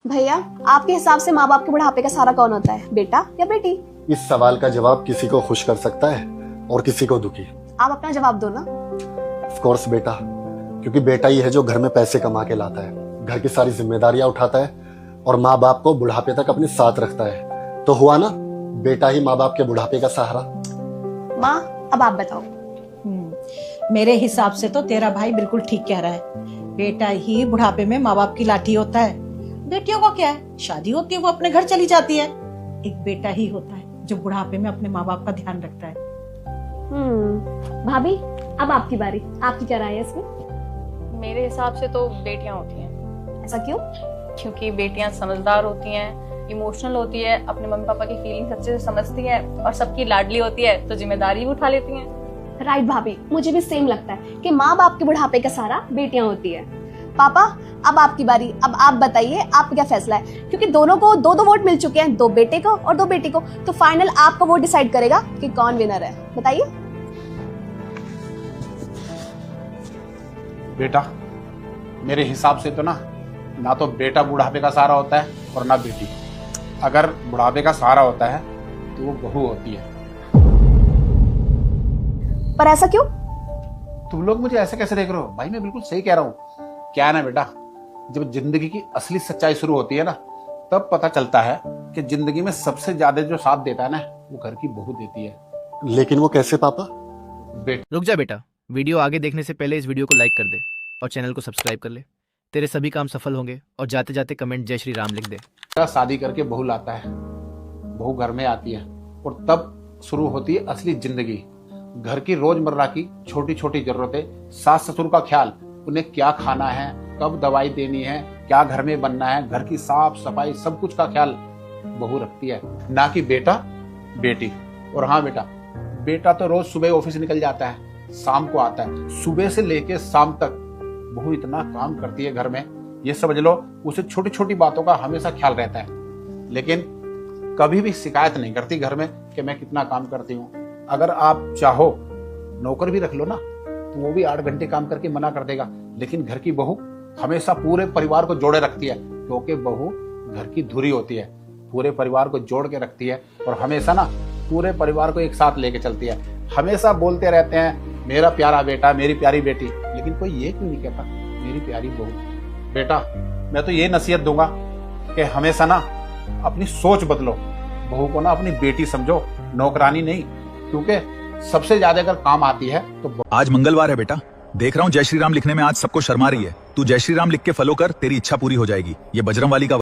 भैया, आपके हिसाब से माँ बाप के बुढ़ापे का सहारा कौन होता है, बेटा या बेटी? इस सवाल का जवाब किसी को खुश कर सकता है और किसी को दुखी। आप अपना जवाब दो ना। ऑफ कोर्स बेटा, क्योंकि बेटा ही है जो घर में पैसे कमा के लाता है, घर की सारी जिम्मेदारियां उठाता है और माँ बाप को बुढ़ापे तक अपने साथ रखता है। तो हुआ ना, बेटा ही माँ बाप के बुढ़ापे का सहारा। माँ, अब आप बताओ। मेरे हिसाब से तो तेरा भाई बिल्कुल ठीक कह रहा है। बेटा ही बुढ़ापे में माँ बाप की लाठी होता है। बेटियों को क्या है, शादी होती है वो अपने घर चली जाती है। एक बेटा ही होता है जो बुढ़ापे में अपने माँ बाप का ध्यान रखता है। भाभी, अब आपकी बारी। आपकी क्या राय है इसमें? मेरे हिसाब से तो बेटियां होती हैं। ऐसा क्यों? क्योंकि बेटियां समझदार होती हैं, इमोशनल होती है, अपने मम्मी पापा की फीलिंग्स अच्छे से समझती हैं और सबकी लाडली होती है तो जिम्मेदारी भी उठा लेती हैं। राइट भाभी, मुझे भी सेम लगता है कि माँ बाप के बुढ़ापे का सहारा बेटियां होती है। पापा, अब आपकी बारी। अब आप बताइए, आपका क्या फैसला है? क्योंकि दोनों को दो वोट मिल चुके हैं, 2 बेटे को और 2 बेटी को, तो फाइनल आपका वोट डिसाइड करेगा कि कौन विनर है। बताइए। बेटा, मेरे हिसाब से तो ना तो बेटा बुढ़ापे का सहारा होता है और ना बेटी। अगर बुढ़ापे का सहारा होता है तो वो बहू होती है। पर ऐसा क्यों? तुम लोग मुझे ऐसे कैसे देख रहे हो? भाई मैं बिल्कुल सही कह रहा हूँ। क्या है ना बेटा, जब जिंदगी की असली सच्चाई शुरू होती है ना, तब पता चलता है कि जिंदगी में सबसे ज्यादा जो साथ देता है ना, वो घर की बहू देती है। लेकिन वो कैसे पापा? रुक जा बेटा, वीडियो आगे देखने से पहले इस वीडियो को लाइक कर दे और चैनल को सब्सक्राइब कर ले। तेरे सभी काम सफल होंगे। और जाते जाते कमेंट जय श्री राम लिख दे। शादी करके बहू लाता है, बहू घर में आती है और तब शुरू होती है असली जिंदगी। घर की रोजमर्रा की छोटी छोटी जरूरतें, सास ससुर का ख्याल, उन्हें क्या खाना है, कब दवाई देनी है, क्या घर में बनना है, घर की साफ सफाई, सब कुछ का ख्याल बहू रखती है, ना कि बेटा बेटी। और हाँ बेटा, बेटा तो रोज सुबह ऑफिस निकल जाता है, शाम को आता है। सुबह से लेके शाम तक बहू इतना काम करती है घर में, ये समझ लो उसे छोटी छोटी बातों का हमेशा ख्याल रहता है। लेकिन कभी भी शिकायत नहीं करती घर में कि मैं कितना काम करती हूँ। अगर आप चाहो नौकर भी रख लो ना, तो वो भी 8 घंटे काम करके मना कर देगा। लेकिन घर की बहू हमेशा पूरे परिवार को जोड़े रखती है, क्योंकि बहू घर की धुरी होती है, पूरे परिवार को जोड़ के रखती है और हमेशा ना पूरे परिवार को एक साथ लेके चलती है। हमेशा बोलते रहते हैं मेरा प्यारा बेटा, मेरी प्यारी बेटी, लेकिन कोई ये क्यों नहीं कहता मेरी प्यारी बहू। बेटा, मैं तो ये नसीहत दूंगा कि हमेशा ना अपनी सोच बदलो, बहू को ना अपनी बेटी समझो, नौकरानी नहीं। क्योंकि सबसे ज्यादा अगर काम आती है तो आज मंगलवार है बेटा, देख रहा हूँ जय श्री राम लिखने में आज सबको शर्मा रही है। तू जय श्री राम लिख के फॉलो कर, तेरी इच्छा पूरी हो जाएगी। ये बजरंगबली का